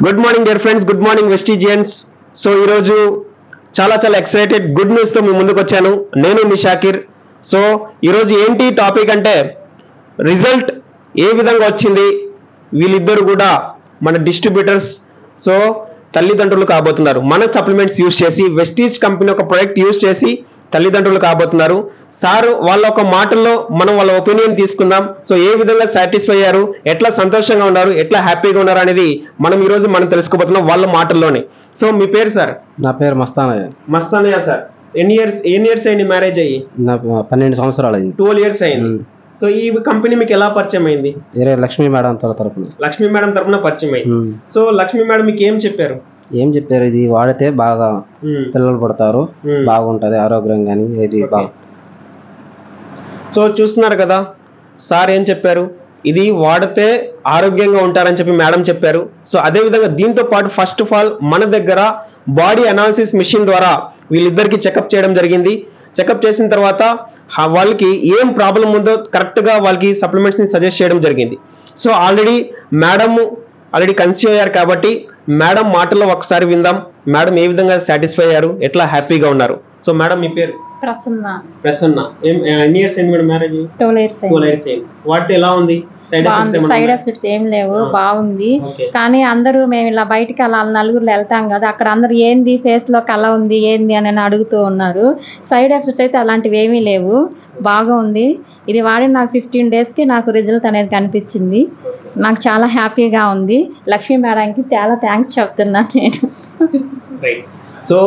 Good morning dear friends, good morning vestigians. So ఈరోజు చాలా excited good న్యూస్తో మీ ముందుకు వచ్చాను. నేను మీ షాకిర్. సో ఈరోజు ఏంటి టాపిక్ అంటే రిజల్ట్ ఏ విధంగా వచ్చింది, వీళ్ళిద్దరు కూడా మన డిస్ట్రిబ్యూటర్స్, సో తల్లిదండ్రులు కాబోతున్నారు. మన సప్లిమెంట్స్ యూజ్ చేసి వెస్టీజ్ కంపెనీ ఒక ప్రొడక్ట్ యూజ్ చేసి తల్లిదండ్రులు కాబోతున్నారు. సార్ వాళ్ళ ఒక మాటల్లో మనం వాళ్ళ ఒపీనియన్ తీసుకుందాం. సో ఏ విధంగా సాటిస్ఫై అయ్యారు, ఎట్లా సంతోషంగా ఉన్నారు, ఎట్లా హ్యాపీగా ఉన్నారు అనేది మనం తెలుసుకోబోతున్నాం వాళ్ళ మాటల్లోనే. సో మీ పేరు సార్? నా పేరు మస్తానయ్య. మస్తానయ్య సార్, ఎన్ని ఇయర్స్ అయింది మ్యారేజ్ అయ్యి? నాకు 12 సంవత్సరాలు అయింది. 12 years అయింది. సో ఈ కంపెనీ మీకు ఎలా పరిచయం అయింది? లక్ష్మీ మేడం తరపున. లక్ష్మీ మేడం తరపున పరిచయం అయింది. సో లక్ష్మీ మేడం మీకు ఏం చెప్పారు? ఇది వాడితే బాగా పిల్లలు పడతారు, బాగుంటది ఆరోగ్యం కానీ ఇది బాగా. సో చూస్తున్నారు కదా సార్ ఏం చెప్పారు, ఇది వాడితే ఆరోగ్యంగా ఉంటారని చెప్పి మేడం చెప్పారు. సో అదే విధంగా దీంతో పాటు ఫస్ట్ ఆఫ్ ఆల్ మన దగ్గర బాడీ అనాలిసిస్ మిషన్ ద్వారా వీళ్ళిద్దరికి చెకప్ చేయడం జరిగింది. చెకప్ చేసిన తర్వాత వాళ్ళకి ఏం ప్రాబ్లం ఉందో కరెక్ట్గా వాళ్ళకి సప్లిమెంట్స్ని సజెస్ట్ చేయడం జరిగింది. సో ఆల్రెడీ కన్సీవ్ అయ్యారు కాబట్టి మేడం మాటల్లో ఒకసారి విందాం. మేడం ఏ విధంగా సాటిస్ఫై అయ్యారు, ఎట్లా హ్యాపీగా ఉన్నారు. సో మేడం మీ పేరు? ప్రసన్న. ఎన్ని ఇయర్స్ అయింది మేడం మ్యారేజ్? 12 years అయింది. వాటితో ఎలా ఉంది? సైడ్ ఎఫెక్ట్స్ ఏం లేవు, బాగుంది. కానీ అందరూ మేము ఇలా బయటికి అలా నలుగురు వెళ్తాం కదా, అక్కడ అందరూ ఏంది ఫేస్ లో కళ ఉంది ఏంది అని అడుగుతూ ఉన్నారు. సైడ్ ఎఫెక్ట్స్ అయితే అలాంటివి ఏమీ లేవు, బాగా ఉంది. ఇది వాడి నాకు 15 daysకి నాకు రిజల్ట్ అనేది కనిపించింది. నాకు చాలా హ్యాపీగా ఉంది. లక్ష్మీ మేడంకి చాలా థ్యాంక్స్ చెప్తున్నాను నేను. సో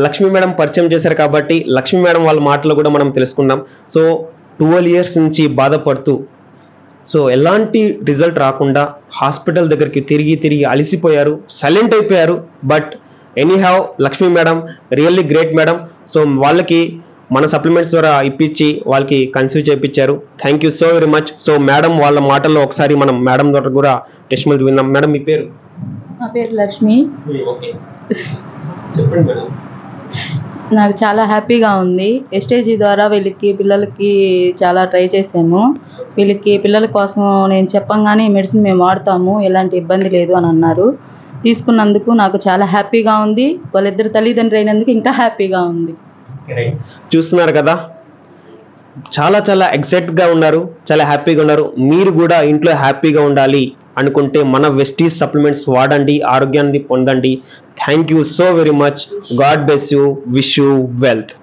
లక్ష్మీ మేడం పరిచయం చేశారు కాబట్టి లక్ష్మీ మేడం వాళ్ళ మాటలు కూడా మనం తెలుసుకుందాం. సో 12 years నుంచి బాధపడుతూ సో ఎలాంటి రిజల్ట్ రాకుండా హాస్పిటల్ దగ్గరికి తిరిగి అలసిపోయారు, సైలెంట్ అయిపోయారు. But anyhow Lakshmi madam really great madam. So వాళ్ళకి మన సప్లిమెంట్స్ ద్వారా ఇప్పించి వాళ్ళకి కన్సీవ్ చేయించారు. Thank you so very much. So madam వాళ్ళ మాటల్లో ఒకసారి మనం మేడం ద్వారా కూడా టెస్టిమోనియల్ విందాం. మేడం మీ పేరు? నా పేరు లక్ష్మి. ఓకే చెప్పండి మేడం. నాకు చాలా హ్యాపీగా ఉంది. ఎస్టేజీ ద్వారా పిల్లలకి చాలా ట్రై చేశాను. పిల్లల కోసం నేను చెప్పంగానే మెడిసిన్ మేము వాడతాము, ఎలాంటి ఇబ్బంది లేదు అని అన్నారు. తీసుకున్నందుకు నాకు చాలా హ్యాపీగా ఉంది. వాళ్ళిద్దరు తల్లిదండ్రులు అయినందుకు ఇంకా హ్యాపీగా ఉంది. చూస్తున్నారు కదా చాలా ఎక్సైట్గా ఉన్నారు, చాలా హ్యాపీగా ఉన్నారు. మీరు కూడా ఇంట్లో హ్యాపీగా ఉండాలి అనుకుంటే మన వెస్టీజ్ సప్లిమెంట్స్ వాడండి, ఆరోగ్యాన్ని పొందండి. Thank you so very much. God bless you, wish you wealth.